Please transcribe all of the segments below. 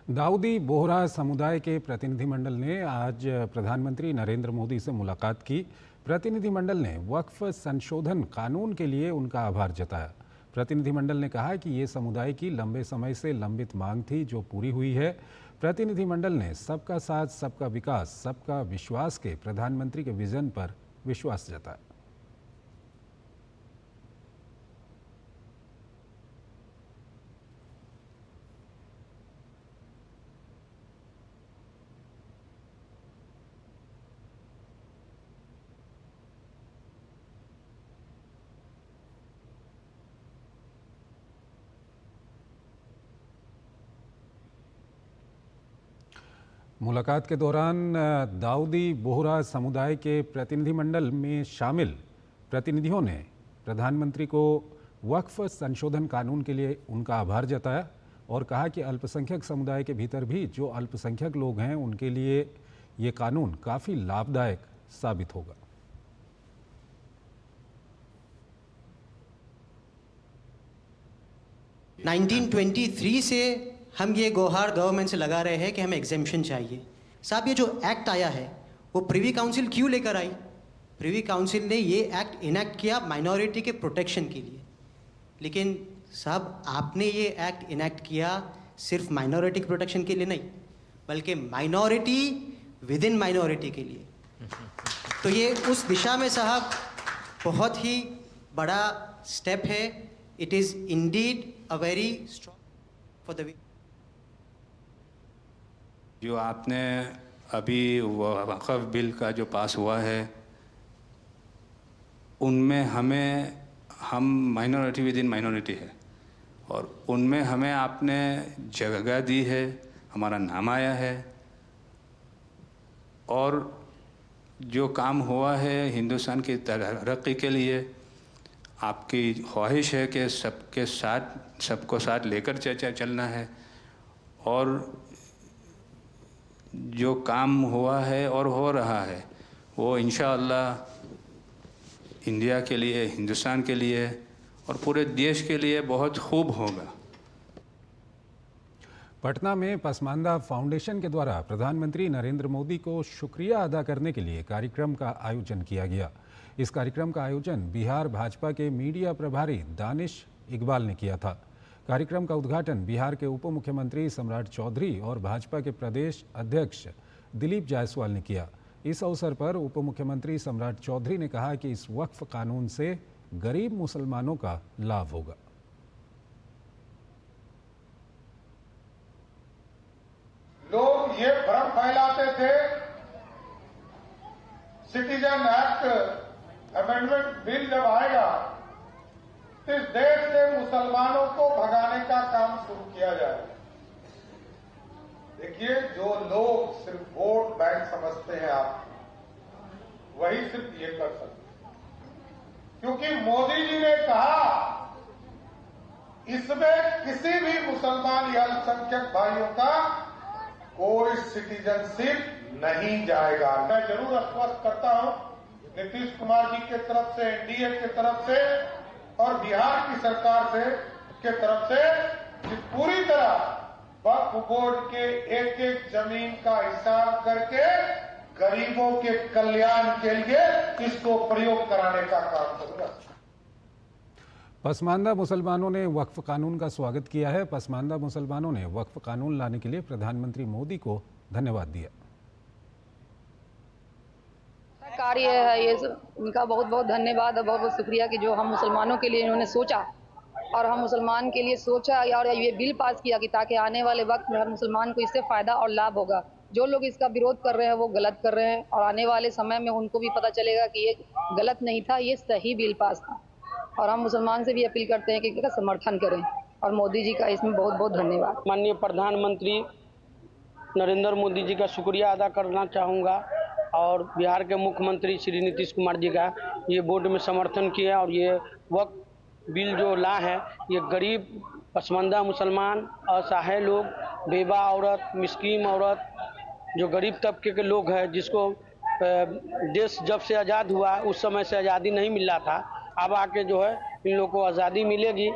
दाऊदी बोहरा समुदाय के प्रतिनिधिमंडल ने आज प्रधानमंत्री नरेंद्र मोदी से मुलाकात की। प्रतिनिधिमंडल ने वक्फ संशोधन कानून के लिए उनका आभार जताया। प्रतिनिधिमंडल ने कहा कि ये समुदाय की लंबे समय से लंबित मांग थी, जो पूरी हुई है। प्रतिनिधिमंडल ने सबका साथ, सबका विकास, सबका विश्वास के प्रधानमंत्री के विजन पर विश्वास जताया। मुलाकात के दौरान दाऊदी बोहरा समुदाय के प्रतिनिधिमंडल में शामिल प्रतिनिधियों ने प्रधानमंत्री को वक्फ संशोधन कानून के लिए उनका आभार जताया और कहा कि अल्पसंख्यक समुदाय के भीतर भी जो अल्पसंख्यक लोग हैं, उनके लिए ये कानून काफ़ी लाभदायक साबित होगा। (1923) से हम ये गुहार गवर्नमेंट से लगा रहे हैं कि हमें एग्जेम्पशन चाहिए। साहब, ये जो एक्ट आया है वो प्रिवी काउंसिल क्यों लेकर आई? प्रिवी काउंसिल ने ये एक्ट इनैक्ट किया माइनॉरिटी के प्रोटेक्शन के लिए। लेकिन साहब, आपने ये एक्ट इनैक्ट किया सिर्फ माइनॉरिटी के प्रोटेक्शन के लिए नहीं, बल्कि माइनॉरिटी विद इन माइनॉरिटी के लिए। तो ये उस दिशा में साहब बहुत ही बड़ा स्टेप है। It is indeed a very strong for the जो आपने अभी वक़्फ़ बिल का जो पास हुआ है, उनमें हम माइनॉरिटी विद इन माइनॉरिटी है और उनमें हमें आपने जगह दी है, हमारा नाम आया है और जो काम हुआ है हिंदुस्तान की तरक्की के लिए, आपकी ख्वाहिश है कि सबको साथ लेकर चलना है और जो काम हुआ है और हो रहा है वो इंशाअल्लाह इंडिया के लिए, हिंदुस्तान के लिए और पूरे देश के लिए बहुत खूब होगा। पटना में पसमानदा फाउंडेशन के द्वारा प्रधानमंत्री नरेंद्र मोदी को शुक्रिया अदा करने के लिए कार्यक्रम का आयोजन किया गया। इस कार्यक्रम का आयोजन बिहार भाजपा के मीडिया प्रभारी दानिश इकबाल ने किया था। कार्यक्रम का उद्घाटन बिहार के उप मुख्यमंत्री सम्राट चौधरी और भाजपा के प्रदेश अध्यक्ष दिलीप जायसवाल ने किया। इस अवसर पर उप मुख्यमंत्री सम्राट चौधरी ने कहा कि इस वक्फ कानून से गरीब मुसलमानों का लाभ होगा। लोग ये भ्रम फैलाते थे सिटीजन एक्ट अमेंडमेंट बिल जब आएगा तो इस देश से मुसलमानों को भगाने का काम शुरू किया जाएगा। देखिए, जो लोग सिर्फ वोट बैंक समझते हैं आप, वही सिर्फ ये कर सकते हैं, क्योंकि मोदी जी ने कहा इसमें किसी भी मुसलमान या अल्पसंख्यक भाइयों का कोई सिटीजनशिप नहीं जाएगा। मैं जरूर आश्वस्त करता हूं नीतीश कुमार जी के तरफ से, एनडीए के तरफ से और बिहार की सरकार के तरफ से कि पूरी तरह वक्फ बोर्ड के एक एक जमीन का हिसाब करके गरीबों के कल्याण के लिए इसको प्रयोग कराने का काम करूंगा। पसमानदा मुसलमानों ने वक्फ कानून का स्वागत किया है। पसमानदा मुसलमानों ने वक्फ कानून लाने के लिए प्रधानमंत्री मोदी को धन्यवाद दिया। कार्य है ये, उनका बहुत बहुत धन्यवाद और बहुत बहुत शुक्रिया कि जो हम मुसलमानों के लिए इन्होंने सोचा और हम मुसलमान के लिए सोचा और ये बिल पास किया कि ताकि आने वाले वक्त में हर मुसलमान को इससे फ़ायदा और लाभ होगा। जो लोग इसका विरोध कर रहे हैं वो गलत कर रहे हैं और आने वाले समय में उनको भी पता चलेगा कि ये गलत नहीं था, ये सही बिल पास था। और हम मुसलमान से भी अपील करते हैं कि इसका समर्थन करें और मोदी जी का इसमें बहुत बहुत धन्यवाद। माननीय प्रधानमंत्री नरेंद्र मोदी जी का शुक्रिया अदा करना चाहूँगा और बिहार के मुख्यमंत्री श्री नीतीश कुमार जी का ये बोर्ड में समर्थन किया और ये वक्फ बिल जो ला है, ये गरीब पसमानदा मुसलमान, असहाय लोग, बेवा औरत, मिस्कीन औरत, जो गरीब तबके के लोग हैं, जिसको देश जब से आज़ाद हुआ उस समय से आज़ादी नहीं मिल रहा था, अब आके जो है इन लोगों को आज़ादी मिलेगी।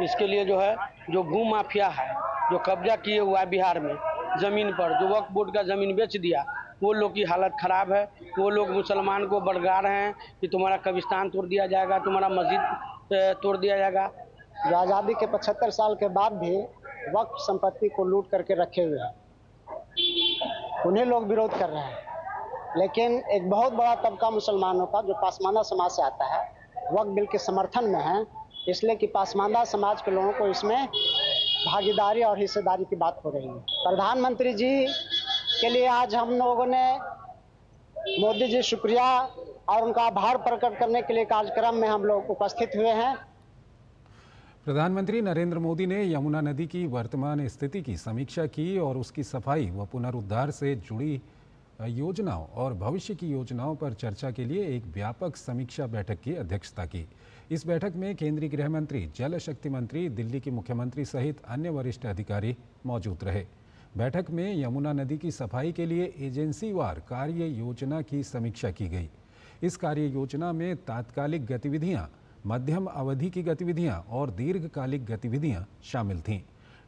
इसके लिए जो है जो भू माफिया है जो कब्जा किए हुआ है बिहार में ज़मीन पर, जो वक्फ बोर्ड का ज़मीन बेच दिया, वो लोग की हालत ख़राब है। वो लोग मुसलमान को बरगा रहे हैं कि तुम्हारा कब्रिस्तान तोड़ दिया जाएगा, तुम्हारा मस्जिद तोड़ दिया जाएगा। जो आज़ादी के 75 साल के बाद भी वक्फ संपत्ति को लूट करके रखे हुए हैं, उन्हें लोग विरोध कर रहे हैं। लेकिन एक बहुत बड़ा तबका मुसलमानों का जो पासमानदा समाज से आता है वक्फ बिल के समर्थन में है, इसलिए कि पासमानदा समाज के लोगों को इसमें भागीदारी और हिस्सेदारी की बात हो रही है। प्रधानमंत्री जी के लिए आज हम लोगों ने मोदी जी शुक्रिया और उनका आभार प्रकट करने के लिए कार्यक्रम में हम लोग उपस्थित हुए हैं। प्रधानमंत्री नरेंद्र मोदी ने यमुना नदी की वर्तमान स्थिति की समीक्षा की और उसकी सफाई व पुनरुद्धार से जुड़ी योजनाओं और भविष्य की योजनाओं पर चर्चा के लिए एक व्यापक समीक्षा बैठक की अध्यक्षता की। इस बैठक में केंद्रीय गृह मंत्री, जल शक्ति मंत्री, दिल्ली के मुख्यमंत्री सहित अन्य वरिष्ठ अधिकारी मौजूद रहे। बैठक में यमुना नदी की सफाई के लिए एजेंसीवार कार्य योजना की समीक्षा की गई। इस कार्य योजना में तात्कालिक गतिविधियां, मध्यम अवधि की गतिविधियां और दीर्घकालिक गतिविधियां शामिल थीं।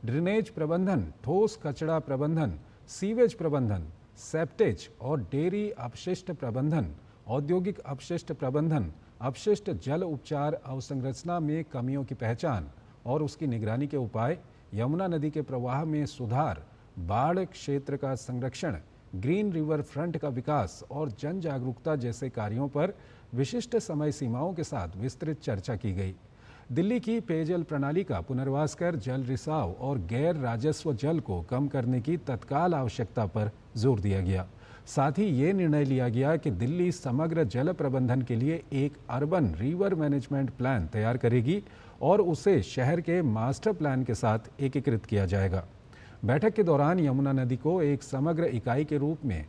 ड्रेनेज प्रबंधन, ठोस कचरा प्रबंधन, सीवेज प्रबंधन, सेप्टेज और डेयरी अपशिष्ट प्रबंधन, औद्योगिक अपशिष्ट प्रबंधन, अपशिष्ट जल उपचार अवसंरचना में कमियों की पहचान और उसकी निगरानी के उपाय, यमुना नदी के प्रवाह में सुधार, बाढ़ क्षेत्र का संरक्षण, ग्रीन रिवर फ्रंट का विकास और जन जागरूकता जैसे कार्यों पर विशिष्ट समय सीमाओं के साथ विस्तृत चर्चा की गई। दिल्ली की पेयजल प्रणाली का पुनर्वास कर जल रिसाव और गैर राजस्व जल को कम करने की तत्काल आवश्यकता पर जोर दिया गया। साथ ही ये निर्णय लिया गया कि दिल्ली समग्र जल प्रबंधन के लिए एक अर्बन रिवर मैनेजमेंट प्लान तैयार करेगी और उसे शहर के मास्टर प्लान के साथ एकीकृत किया जाएगा। बैठक के दौरान यमुना नदी को एक समग्र इकाई के रूप में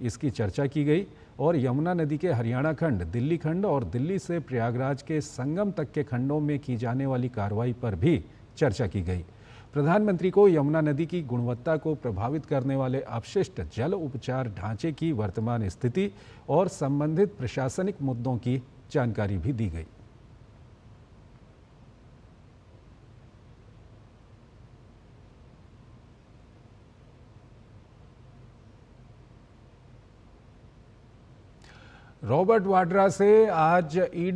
इसकी चर्चा की गई और यमुना नदी के हरियाणा खंड, दिल्ली खंड और दिल्ली से प्रयागराज के संगम तक के खंडों में की जाने वाली कार्रवाई पर भी चर्चा की गई। प्रधानमंत्री को यमुना नदी की गुणवत्ता को प्रभावित करने वाले अपशिष्ट जल उपचार ढांचे की वर्तमान स्थिति और संबंधित प्रशासनिक मुद्दों की जानकारी भी दी गई। रॉबर्ट वाड्रा से आज ईडी